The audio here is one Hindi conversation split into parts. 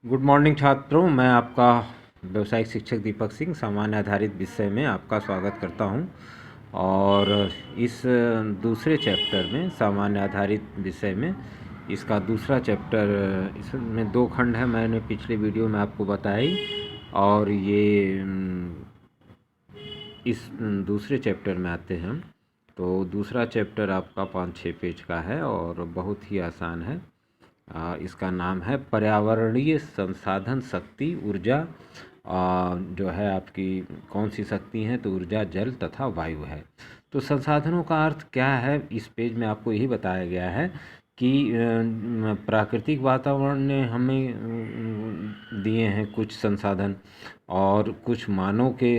गुड मॉर्निंग छात्रों, मैं आपका व्यवसायिक शिक्षक दीपक सिंह सामान्य आधारित विषय में आपका स्वागत करता हूं। और इस दूसरे चैप्टर में सामान्य आधारित विषय में इसका दूसरा चैप्टर, इसमें 2 खंड है, मैंने पिछले वीडियो में आपको बताई। और ये इस दूसरे चैप्टर में आते हैं हम। तो दूसरा चैप्टर आपका 5-6 पेज का है और बहुत ही आसान है। इसका नाम है पर्यावरणीय संसाधन शक्ति ऊर्जा। जो है आपकी कौन सी शक्ति हैं, तो ऊर्जा, जल तथा वायु है। तो संसाधनों का अर्थ क्या है, इस पेज में आपको यही बताया गया है कि प्राकृतिक वातावरण ने हमें दिए हैं कुछ संसाधन, और कुछ मानव के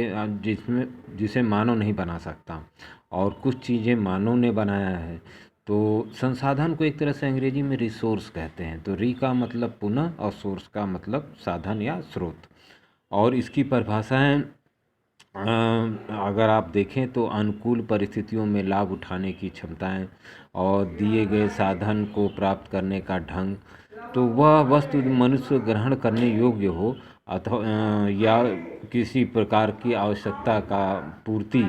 जिसे मानव नहीं बना सकता, और कुछ चीज़ें मानव ने बनाया है। तो संसाधन को एक तरह से अंग्रेजी में रिसोर्स कहते हैं। तो री का मतलब पुनः और सोर्स का मतलब साधन या स्रोत। और इसकी परिभाषाएं अगर आप देखें तो अनुकूल परिस्थितियों में लाभ उठाने की क्षमताएं, और दिए गए साधन को प्राप्त करने का ढंग। तो वह वस्तु मनुष्य ग्रहण करने योग्य हो अथवा या किसी प्रकार की आवश्यकता का पूर्ति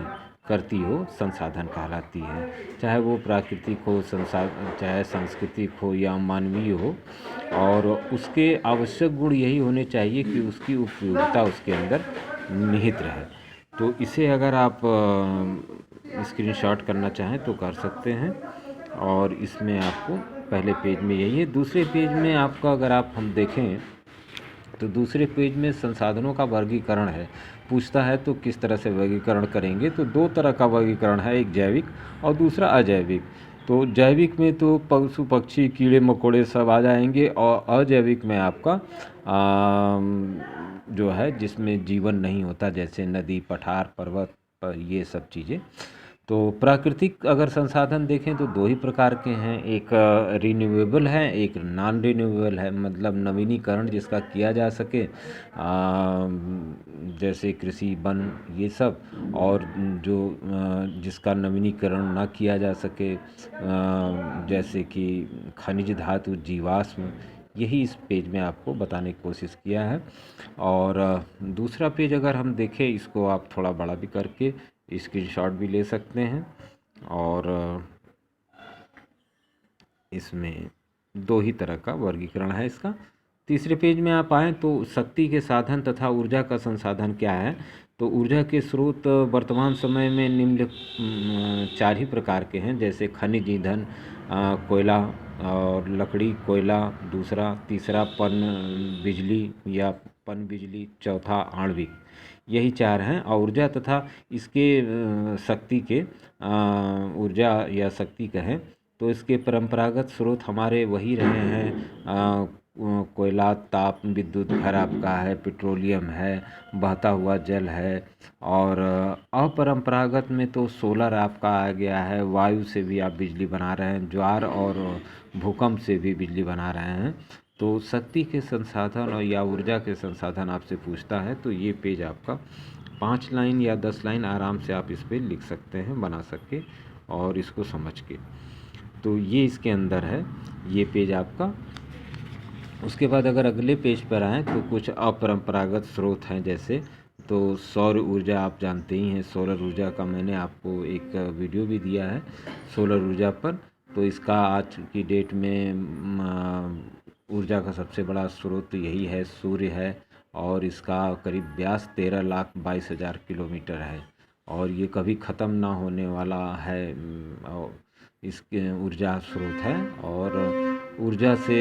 करती हो, संसाधन कहलाती है। चाहे वो प्राकृतिक हो संसाधन, चाहे सांस्कृतिक हो या मानवीय हो। और उसके आवश्यक गुण यही होने चाहिए कि उसकी उपयोगिता उसके अंदर निहित रहे। तो इसे अगर आप स्क्रीनशॉट करना चाहें तो कर सकते हैं। और इसमें आपको पहले पेज में यही है। दूसरे पेज में आपका अगर हम देखें तो दूसरे पेज में संसाधनों का वर्गीकरण है। पूछता है तो किस तरह से वर्गीकरण करेंगे, तो 2 तरह का वर्गीकरण है, एक जैविक और दूसरा अजैविक। तो जैविक में तो पशु पक्षी कीड़े मकोड़े सब आ जाएंगे, और अजैविक में आपका जो है जिसमें जीवन नहीं होता, जैसे नदी, पठार, पर्वत, ये सब चीज़ें। तो प्राकृतिक अगर संसाधन देखें तो 2 ही प्रकार के हैं, एक रिन्यूएबल है, एक नॉन रिन्यूएबल है, मतलब नवीनीकरण जिसका किया जा सके, जैसे कृषि, वन, ये सब। और जो जिसका नवीनीकरण ना किया जा सके, जैसे कि खनिज धातु, जीवाश्म। यही इस पेज में आपको बताने की कोशिश किया है। और दूसरा पेज अगर हम देखें, इसको आप थोड़ा बड़ा भी करके स्क्रीनशॉट भी ले सकते हैं। और इसमें 2 ही तरह का वर्गीकरण है इसका। तीसरे पेज में आप आएँ तो शक्ति के साधन तथा ऊर्जा का संसाधन क्या है। तो ऊर्जा के स्रोत वर्तमान समय में निम्न 4 ही प्रकार के हैं, जैसे खनिज ईंधन, कोयला और लकड़ी, कोयला दूसरा, तीसरा पन बिजली या पन बिजली, चौथा आणविक। यही 4 हैं। और ऊर्जा तथा इसके शक्ति के ऊर्जा या शक्ति कहें तो इसके परंपरागत स्रोत हमारे वही रहे हैं। कोयला, ताप विद्युत घर आपका है, पेट्रोलियम है, बहता हुआ जल है। और अपरंपरागत में तो सोलर आपका आ गया है, वायु से भी आप बिजली बना रहे हैं, ज्वार और भूकंप से भी बिजली बना रहे हैं। तो शक्ति के संसाधन और या ऊर्जा के संसाधन आपसे पूछता है तो ये पेज आपका 5 लाइन या 10 लाइन आराम से आप इस पे लिख सकते हैं, बना सके और इसको समझ के। तो ये इसके अंदर है, ये पेज आपका। उसके बाद अगर अगले पेज पर आएँ तो कुछ अपरंपरागत स्रोत हैं, जैसे तो सौर ऊर्जा आप जानते ही हैं। सोलर ऊर्जा का मैंने आपको एक वीडियो भी दिया है सोलर ऊर्जा पर। तो इसका आज की डेट में ऊर्जा का सबसे बड़ा स्रोत यही है, सूर्य है। और इसका करीब व्यास 13,22,000 किलोमीटर है, और ये कभी ख़त्म ना होने वाला है। और इसके ऊर्जा स्रोत है। और ऊर्जा से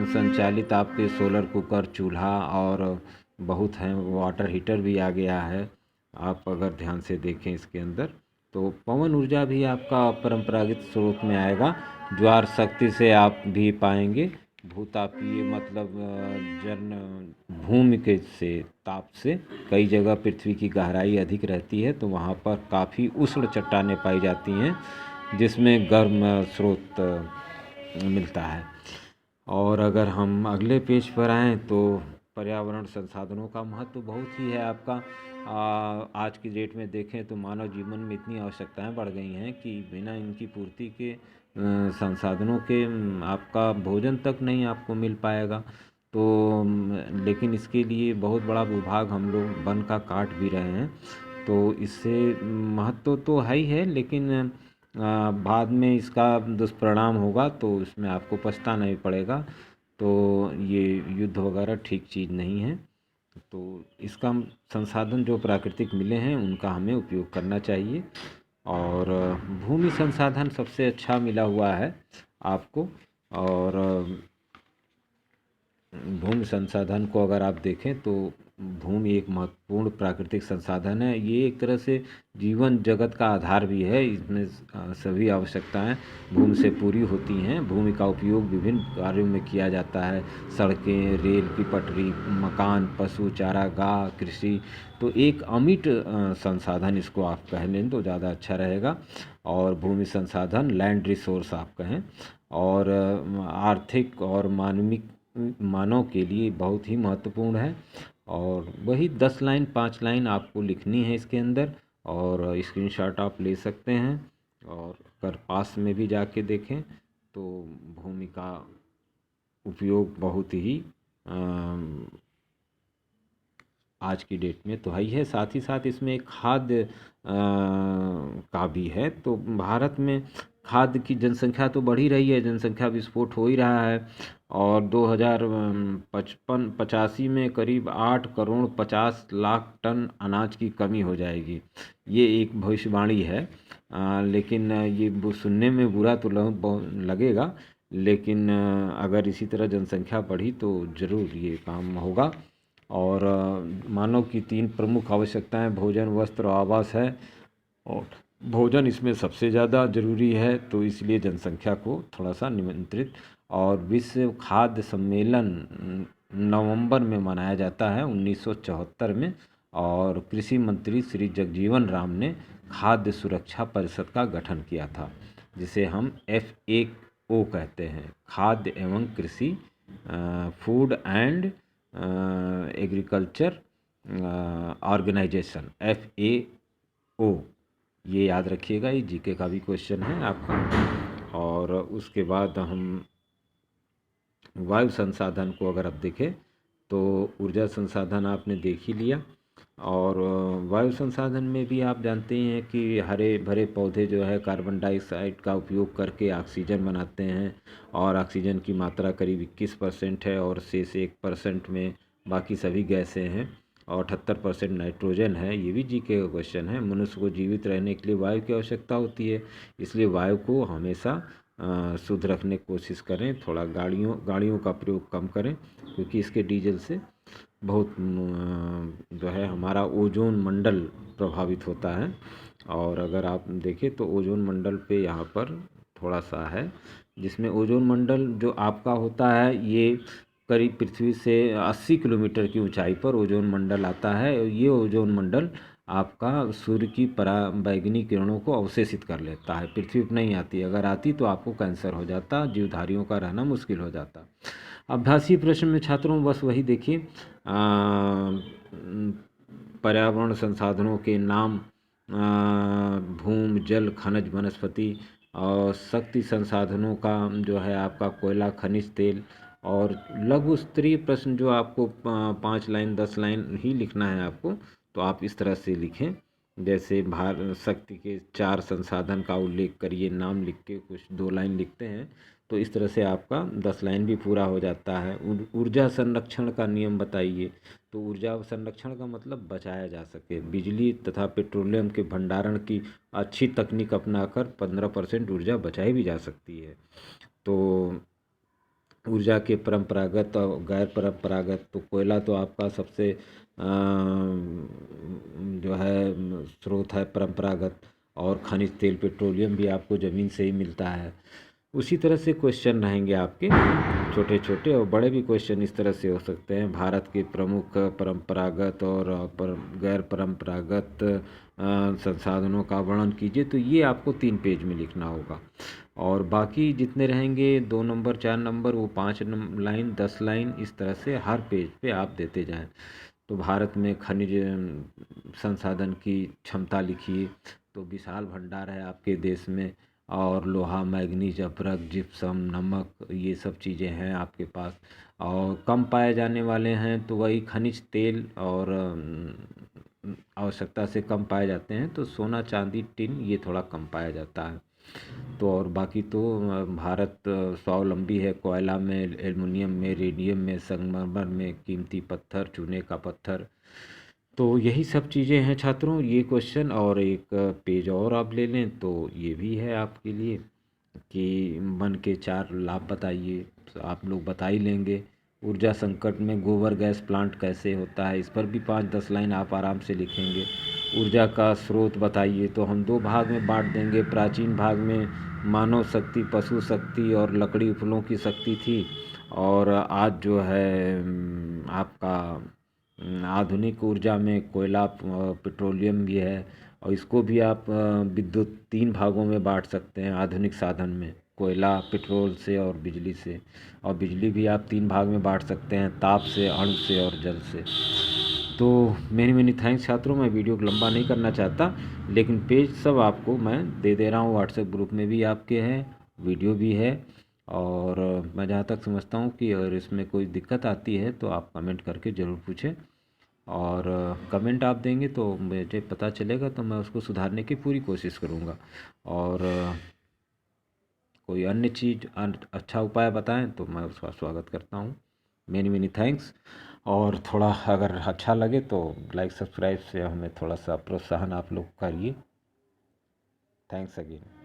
संचालित आपके सोलर कुकर, चूल्हा और बहुत हैं, वाटर हीटर भी आ गया है। आप अगर ध्यान से देखें इसके अंदर तो पवन ऊर्जा भी आपका परंपरागत स्रोत में आएगा। ज्वार शक्ति से आप भी पाएंगे। भूतापीय मतलब भूमि के से ताप से कई जगह पृथ्वी की गहराई अधिक रहती है, तो वहाँ पर काफ़ी उष्ण चट्टानें पाई जाती हैं, जिसमें गर्म स्रोत मिलता है। और अगर हम अगले पेज पर आएँ तो पर्यावरण संसाधनों का महत्व बहुत ही है आपका। आज की डेट में देखें तो मानव जीवन में इतनी आवश्यकताएं बढ़ गई हैं कि बिना इनकी पूर्ति के संसाधनों के आपका भोजन तक नहीं आपको मिल पाएगा। तो लेकिन इसके लिए बहुत बड़ा भूभाग हम लोग वन का काट भी रहे हैं। तो इससे महत्व तो है ही है, लेकिन बाद में इसका दुष्परिणाम होगा तो इसमें आपको पछताना ही पड़ेगा। तो ये युद्ध वगैरह ठीक चीज़ नहीं है। तो इसका संसाधन जो प्राकृतिक मिले हैं उनका हमें उपयोग करना चाहिए। और भूमि संसाधन सबसे अच्छा मिला हुआ है आपको। और भूमि संसाधन को अगर आप देखें तो भूमि एक महत्वपूर्ण प्राकृतिक संसाधन है। ये एक तरह से जीवन जगत का आधार भी है। इसमें सभी आवश्यकताएं भूमि से पूरी होती हैं। भूमि का उपयोग विभिन्न कार्यों में किया जाता है। सड़कें, रेल की पटरी, मकान, पशु चारागाह, कृषि। तो एक अमिट संसाधन इसको आप कह लें तो ज़्यादा अच्छा रहेगा। और भूमि संसाधन लैंड रिसोर्स आप कहें। और आर्थिक और मानव के लिए बहुत ही महत्वपूर्ण है। और वही 10 लाइन 5 लाइन आपको लिखनी है इसके अंदर, और स्क्रीनशॉट आप ले सकते हैं। और अगर पास में भी जाके देखें तो भूमि का उपयोग बहुत ही आज की डेट में तो है ही है। साथ ही साथ इसमें एक खाद्य का भी है। तो भारत में खाद्य की जनसंख्या तो बढ़ ही रही है, जनसंख्या विस्फोट हो ही रहा है। और 2055-85 में करीब 8 करोड़ 50 लाख टन अनाज की कमी हो जाएगी। ये एक भविष्यवाणी है। लेकिन ये सुनने में बुरा तो लगेगा, लेकिन अगर इसी तरह जनसंख्या बढ़ी तो ज़रूर ये काम होगा। और मानव की 3 प्रमुख आवश्यकताएं भोजन, वस्त्र और आवास है। और भोजन इसमें सबसे ज़्यादा ज़रूरी है, तो इसलिए जनसंख्या को थोड़ा सा नियंत्रित। और विश्व खाद्य सम्मेलन नवंबर में मनाया जाता है 1974 में। और कृषि मंत्री श्री जगजीवन राम ने खाद्य सुरक्षा परिषद का गठन किया था, जिसे हम FAO कहते हैं, खाद्य एवं कृषि, food and agriculture organization, FAO। ये याद रखिएगा, ये जीके का भी क्वेश्चन है आपका। और उसके बाद हम वायु संसाधन को अगर आप देखें तो ऊर्जा संसाधन आपने देख ही लिया। और वायु संसाधन में भी आप जानते हैं कि हरे भरे पौधे जो है कार्बन डाइऑक्साइड का उपयोग करके ऑक्सीजन बनाते हैं। और ऑक्सीजन की मात्रा करीब 21% है, और शेष 1% में बाकी सभी गैसें हैं। और 78% नाइट्रोजन है। ये भी जीके का क्वेश्चन है। मनुष्य को जीवित रहने के लिए वायु की आवश्यकता होती है, इसलिए वायु को हमेशा शुद्ध रखने की कोशिश करें। थोड़ा गाड़ियों का प्रयोग कम करें, क्योंकि इसके डीजल से बहुत जो है हमारा ओजोन मंडल प्रभावित होता है। और अगर आप देखें तो ओजोन मंडल पे यहाँ पर थोड़ा सा है, जिसमें ओजोन मंडल जो आपका होता है ये करीब पृथ्वी से 80 किलोमीटर की ऊंचाई पर ओजोन मंडल आता है। ये ओजोन मंडल आपका सूर्य की पराबैंगनी किरणों को अवशोषित कर लेता है, पृथ्वी पर नहीं आती। अगर आती तो आपको कैंसर हो जाता, जीवधारियों का रहना मुश्किल हो जाता। अभ्यासी प्रश्न में छात्रों बस वही देखिए, पर्यावरण संसाधनों के नाम, भूमि, जल, खनिज, वनस्पति। और शक्ति संसाधनों का जो है आपका कोयला, खनिज तेल। और लघु स्तरीय प्रश्न जो आपको 5 लाइन 10 लाइन ही लिखना है आपको, तो आप इस तरह से लिखें। जैसे शक्ति के 4 संसाधन का उल्लेख करिए, नाम लिख के कुछ 2 लाइन लिखते हैं, तो इस तरह से आपका 10 लाइन भी पूरा हो जाता है। ऊर्जा संरक्षण का नियम बताइए। तो ऊर्जा संरक्षण का मतलब बचाया जा सके। बिजली तथा पेट्रोलियम के भंडारण की अच्छी तकनीक अपनाकर 15% ऊर्जा बचाई भी जा सकती है। तो ऊर्जा के परंपरागत और गैर परंपरागत, तो कोयला तो आपका सबसे जो है स्रोत है परंपरागत। और खनिज तेल, पेट्रोलियम भी आपको ज़मीन से ही मिलता है। उसी तरह से क्वेश्चन रहेंगे आपके, छोटे छोटे और बड़े भी क्वेश्चन इस तरह से हो सकते हैं। भारत के प्रमुख परंपरागत और गैर परंपरागत संसाधनों का वर्णन कीजिए। तो ये आपको 3 पेज में लिखना होगा। और बाकी जितने रहेंगे 2 नंबर 4 नंबर, वो 5 लाइन 10 लाइन इस तरह से हर पेज पे आप देते जाएं। तो भारत में खनिज संसाधन की क्षमता लिखिए। तो विशाल भंडार है आपके देश में। और लोहा, मैग्नीज, अभ्रक, जिप्सम, नमक, ये सब चीज़ें हैं आपके पास। और कम पाए जाने वाले हैं तो वही खनिज तेल, और आवश्यकता से कम पाए जाते हैं तो सोना, चांदी, टिन, ये थोड़ा कम पाया जाता है। तो और बाकी तो भारत स्वावलंबी है कोयला में, एल्युमिनियम में, रेडियम में, संगमरमर में, कीमती पत्थर, चूने का पत्थर। तो यही सब चीज़ें हैं छात्रों, ये क्वेश्चन। और एक पेज और आप ले लें तो ये भी है आपके लिए कि मन के 4 लाभ बताइए। तो आप लोग बता ही लेंगे। ऊर्जा संकट में गोबर गैस प्लांट कैसे होता है, इस पर भी 5-10 लाइन आप आराम से लिखेंगे। ऊर्जा का स्रोत बताइए, तो हम 2 भाग में बांट देंगे। प्राचीन भाग में मानव शक्ति, पशु शक्ति और लकड़ी फूलों की शक्ति थी। और आज जो है आपका आधुनिक ऊर्जा में कोयला, पेट्रोलियम भी है। और इसको भी आप विद्युत 3 भागों में बांट सकते हैं आधुनिक साधन में, कोयला, पेट्रोल से और बिजली से। और बिजली भी आप 3 भाग में बांट सकते हैं, ताप से, अणु से और जल से। तो मेनी मेनी थैंक्स छात्रों। मैं वीडियो को लंबा नहीं करना चाहता, लेकिन पेज सब आपको मैं दे दे रहा हूँ। व्हाट्सएप ग्रुप में भी आपके हैं, वीडियो भी है। और मैं जहाँ तक समझता हूँ कि अगर इसमें कोई दिक्कत आती है तो आप कमेंट करके ज़रूर पूछें। और कमेंट आप देंगे तो मुझे पता चलेगा, तो मैं उसको सुधारने की पूरी कोशिश करूँगा। और कोई अन्य चीज़ अच्छा उपाय बताएं तो मैं उसका स्वागत करता हूँ। Many many thanks. और थोड़ा अगर अच्छा लगे तो लाइक, सब्सक्राइब से हमें थोड़ा सा प्रोत्साहन आप लोग करिए। Thanks again.